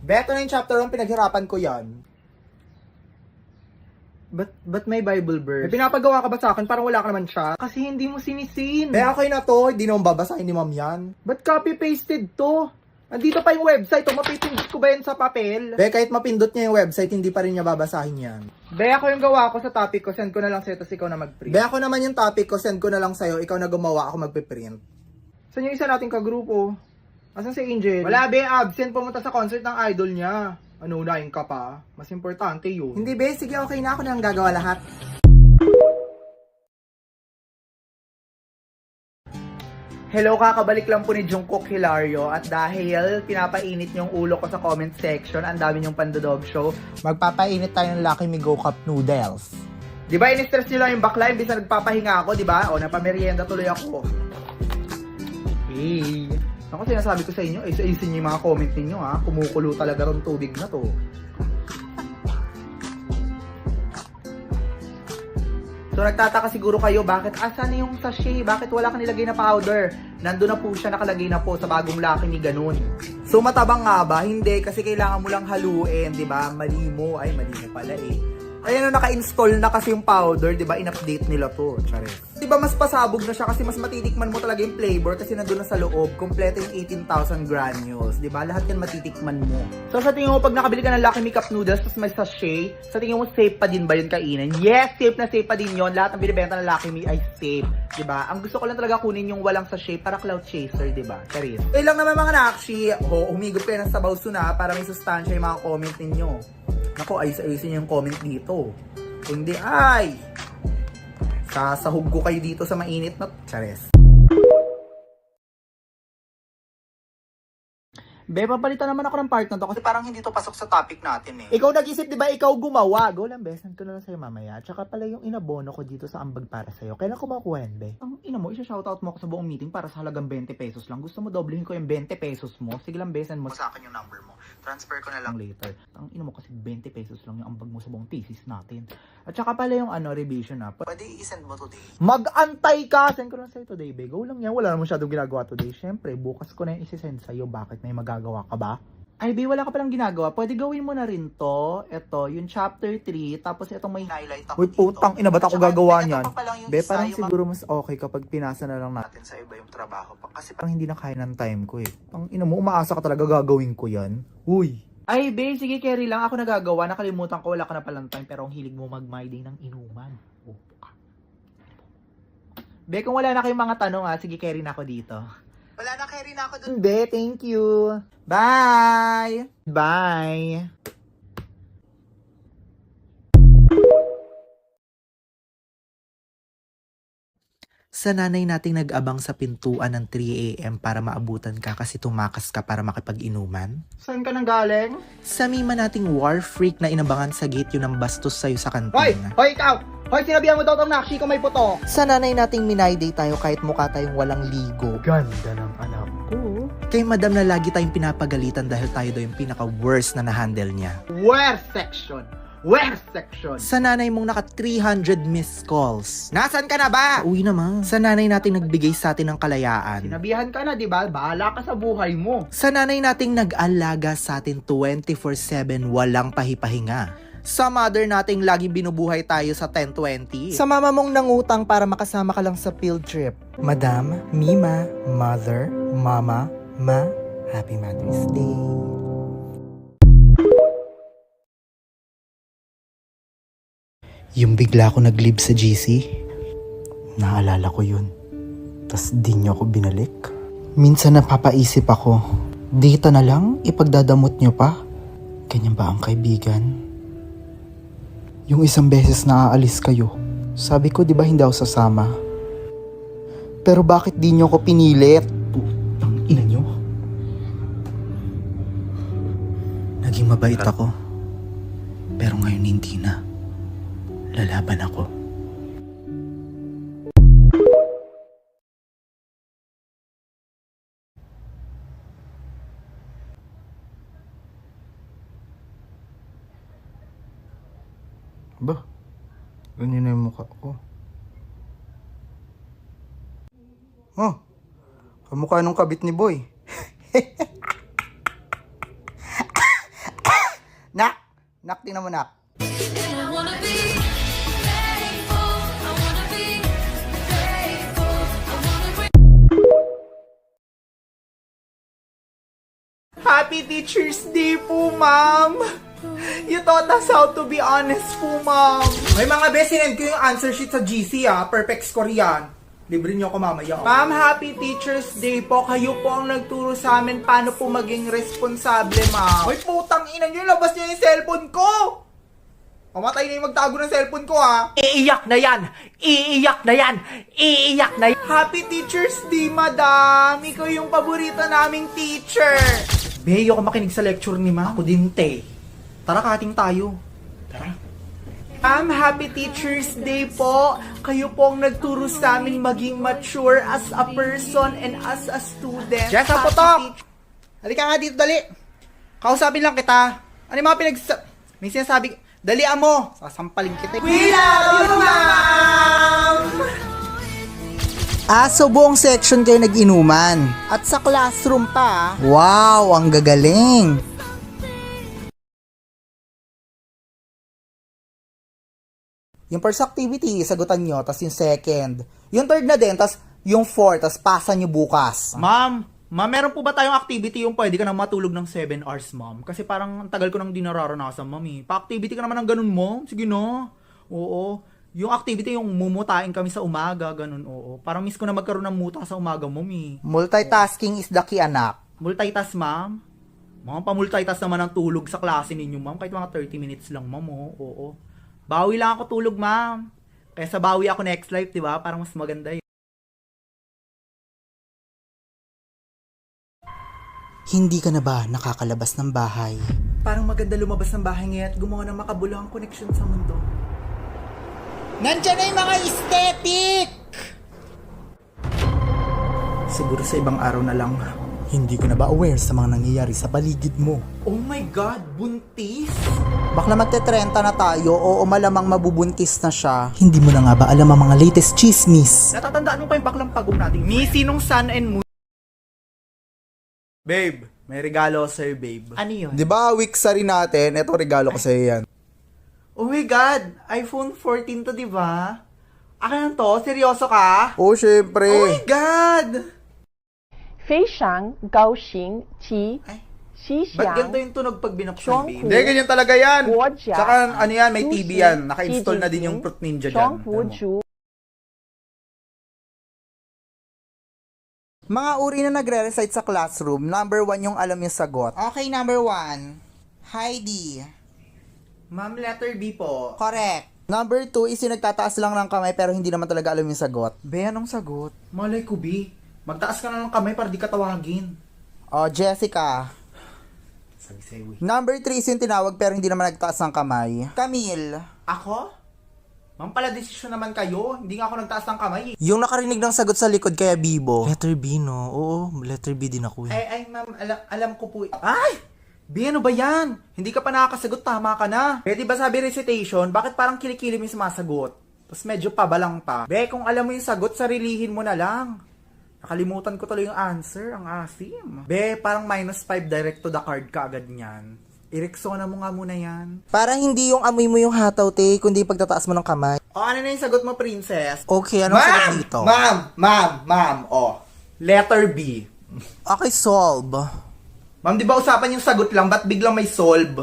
Beto na yung chapter 1, pinaghirapan ko yan. Ba't may Bible verse? May pinapagawa ka ba sa akin? Parang wala ka naman siya. Kasi hindi mo sinisin. Be, okay na to. Hindi naman babasahin ni ma'am yan. Ba't copy-pasted to? Andito pa yung website. Mapipindot ko ba yan sa papel? Be, kahit mapindot niya yung website, hindi pa rin niya babasahin yan. Be, ako yung gawa ko sa topic ko. Send ko na lang sa'yo, tapos ikaw na mag-print. Be, ako naman yung topic ko. Send ko na lang sa'yo. Ikaw na gumawa, ako magpiprint. Saan yung isa nating kagrupo? Asan si Angel? Wala, be, absent. Pumunta sa concert ng idol niya. Ano, unahin ka pa? Mas importante yun. Hindi, be. Sige, okay na. Ako na lang gagawa lahat. Hello, kakabalik lang po ni Jungkook Hilario at dahil pinapainit yung ulo ko sa comment section, ang dami yung Pandodog Show. Magpapainit tayo ng Lucky Me Go Cup Noodles. Di ba, in-stress nyo lang yung backline, imbis na nagpapahinga ako, di ba? O, napamerienda tuloy ako. Hey! Ako sinasabi ko sa inyo, isa-isin nyo yung mga comment ninyo ha. Kumukulo talaga ron tubig na to. So nagtataka siguro kayo, bakit asan yung sachet? Bakit wala ka nilagay na powder? Nandun na po siya, nakalagay na po sa bagong Lucky Me, ganun. So matabang nga ba? Hindi, kasi kailangan mo lang haluin, di ba? Mali mo. Ay, mali mo pala eh. Ayan, naka-install na kasi yung powder, di ba? In-update nila to. Charis. Di ba mas pasabog na siya kasi mas matitikman mo talaga yung flavor kasi nandun na sa loob. Kompleto yung 18,000 granules, di ba? Lahat yan matitikman mo. So sa tingin mo, pag nakabili ka ng Lucky Me Cup Noodles tapos may sachet, sa tingin mo safe pa din ba yun kainin? Yes, safe na safe pa din yun. Lahat ng binibenta ng Lucky Me ay safe, di ba? Ang gusto ko lang talaga kunin yung walang sachet para cloud chaser, di ba? Charis. Eh lang naman mga nakshi, humigop kayo ng sabaw suna para may sustansya yung mga comment ninyo. Nako, ayos-ayosin yung comment dito. Kundi ay, sasahog ko kayo dito sa mainit na chares. Be, papalitan naman ako ng part na to kasi Kasi parang hindi to pasok sa topic natin eh. ikaw nag-isip, di ba? Ikaw gumawa. Go lang, besan ko na lang sa'yo mamaya. Tsaka pala yung inabono ko dito sa ambag para sa'yo. Kailan ko makuha yan, be? Ang ina mo, isa-shoutout mo ako sa buong meeting para sa halagang 20 pesos lang. Gusto mo doblehin ko yung 20 pesos mo? Sige lang, besan mo Sa akin yung number mo. Transfer ko na lang. lang later. Ang ina mo kasi 20 pesos lang yung ambag mo sa buong thesis natin. At saka pala yung revision na. Pwede i-send mo today. Mag-antay ka! Send ko lang sa'yo today, be. Go lang yan. Wala naman masyadong ginagawa today. Siyempre, bukas ko na yung isi-send sa'yo. Bakit may magagawa ka ba? Ay, be, wala ka palang ginagawa. Pwede gawin mo na rin to. Ito, yung chapter 3. Tapos itong may Highlight ako Uy, putang ina, ba't ako gagawa niyan? Be, parang siguro mas okay kapag pinasa na lang natin sa iba yung trabaho pa. Kasi Parang hindi na kaya ng time ko eh. Ang ina mo, umaasa ka talaga gagawin ko yan. Uy. Ay, be, sige, carry lang. Ako nagagawa. Nakalimutan ko, wala ka na palang time. Pero ang hilig mo mag-my day ng inuman. Oh. Be, kung wala na kayong mga tanong sige, carry na ako dito. wala na, carry na ako dun. Be, thank you. Bye! Bye. Sa nanay nating nag-abang sa pintuan ng 3 AM para maabutan ka kasi tumakas ka para makipag-inuman. Saan ka nang galing? Sa mima nating war freak na inabangan sa gate yun ang bastos sa'yo sa Hoy! kantina. Hoy, ikaw! Hoy, sinabihan mo daw itong nakshi ko may putok. Sa nanay nating minayday tayo kahit mukha tayong walang ligo. Ganda ng anak ko. Kay madam na lagi tayong pinapagalitan dahil tayo daw yung pinaka-worst na na-handle niya. Where section? Where section? Sa nanay mong naka 300 missed calls. Nasaan ka na ba? Uwi naman. Sa nanay nating nagbigay sa atin ng kalayaan. Sinabihan ka na, di ba? Bahala ka sa buhay mo. Sa nanay nating nag-alaga sa atin 24/7 walang pahipahinga. Sa mother nating laging binubuhay tayo sa 10-20. Sa mama mong nangutang para makasama ka lang sa field trip. Madam, Mima, Mother, Mama, Ma, Happy Mother's Day. Yung bigla ko nag-leave sa GC, naalala ko yun. Tas di niyo ako binalik. Minsan napapaisip ako, dito na lang, ipagdadamot niyo pa? Ganyan ba ang kaibigan? Yung isang beses na aalis kayo, sabi ko di ba hindi ako sasama? Pero bakit di niyo ako pinilit? Putang ina niyo. Naging mabait ako. Pero ngayon hindi na. Lalaban ako. Ba, ganyan na yung mukha ko. Oh, kamukha nung kabit ni Boy. Nak, tingnan mo, nak. I wanna be faithful. I wanna be faithful. I wanna bring Happy Teacher's Day po, ma'am! You taught us how to be honest po, ma'am. May mga best, sinend ko yung answer sheet sa GC, Perfect score yan. Libre niyo ako mamaya. Ma'am, Happy Teacher's Day po. Kayo po ang nagturo sa amin paano po maging responsable, ma'am. Hoy, putang ina niyo, labas niyo yung cellphone ko! Pamatay na yung magtago ng cellphone ko, Iiyak na yan! Iiyak na yan! Iiyak na yan! Happy Teacher's Day, madam! Ikaw yung paborito naming teacher! Beyo ko makinig sa lecture ni ma'am. Ako din, te. Tara, kating tayo. Tara. Ma'am, Happy Teacher's Day po. Kayo po ang nagturo sa amin maging mature as a person and as a student. Jess, ang putok! Halika nga dito, dali. Kausapin lang kita. Ano yung mga may sinasabi... Dalian mo! Sasampalin kita. We love you, ma'am! So buong section kayo nag-inuman. At sa classroom pa, Wow, ang gagaling. Yung first activity, sagutan nyo, tas yung second. Yung third na din, tas yung fourth, tas pasa nyo bukas. Ma'am, meron po ba tayong activity yung pwede ka na matulog ng 7 hours, ma'am? Kasi parang ang tagal ko nang di nararanasan, ma'am, eh. Pa-activity ka naman ng ganun mo. Sige, no? Oo. Yung activity, yung mumutain kami sa umaga, ganun, oo. Parang miss ko na magkaroon ng muta sa umaga, ma'am, eh. Multitasking is the key, anak. Multitask, ma'am? Mga pa-multitask naman ang tulog sa klase ninyo, ma'am. Kahit mga 30 minutes lang, ma'am, oo. Bawi lang ako tulog, ma'am. Kaya sa bawi ako next life, di ba? Parang mas maganda yun. Hindi ka na ba nakakalabas ng bahay? Parang maganda lumabas ng bahay ngayon at gumawa ng makabuluhang connection sa mundo. Nandiyan na yung mga aesthetic! Siguro sa ibang araw na lang. Hindi ka na ba aware sa mga nangyayari sa paligid mo? Oh my God, buntis? Bakla magte-30 na tayo o malamang mabubuntis na siya. Hindi mo na nga ba alam ang mga latest chismis? Natatandaan mo pa yung baklang pagong natin? Missy nung sun and moon. Babe, may regalo sa'yo, babe. ano yun? Di ba week sa rin natin? Ito regalo ko sa'yo yan. Oh my God, iPhone 14 to, di ba? Akin to? Seryoso ka? Oh, syempre. Oh my God! 非常高兴其 Ay, 西 ba't 祥 ganito yung tunog pag binuksan, Chongku. babe? Hindi, ganyan talaga yan. Guojia, Tsaka, ano yan, may TV yan. Sushi, Naka-install na din Jijing, yung Fruit Ninja dyan. 双福 Tignan mo.竹 Mga uri na nagre-recite sa classroom, number 1 yung alam yung sagot. Okay, number 1. Heidi. Ma'am, letter B po. Correct. Number 2 is yung nagtataas lang ng kamay pero hindi naman talaga alam yung sagot. Be, anong sagot? Malay ko, B. Magtaas ka na ng kamay para di ka tawagin. Oh, Jessica. Sabi sa'yo, eh. Number 3 is yung tinawag pero hindi naman nagtaas ng kamay. Camille. Ako? Ma'am, pala desisyon naman kayo. Hindi nga ako nagtaas ng kamay, eh. Yung nakarinig ng sagot sa likod kaya Bibo. Letter B, no? Oo, letter B din ako Ay, ma'am, alam ko po. Ay! B, ano ba yan? Hindi ka pa nakakasagot, tama ka na. Di ba sabi recitation, bakit parang kilikili mo yung sumasagot? Tapos medyo pabalang pa. Be, kung alam mo yung sagot, sarilihin mo na lang. Nakalimutan ko tuloy yung answer, ang asim. Be, parang -5 direct to the card ka agad niyan. Ireksona mo nga muna yan. Para hindi yung amoy mo yung hataw, te, kundi pagtataas mo ng kamay. O, ano na yung sagot mo, princess? Okay, anong sagot dito? Ma'am, o. Letter B. Okay, solve. Ma'am, di ba usapan yung sagot lang, ba't biglang may solve?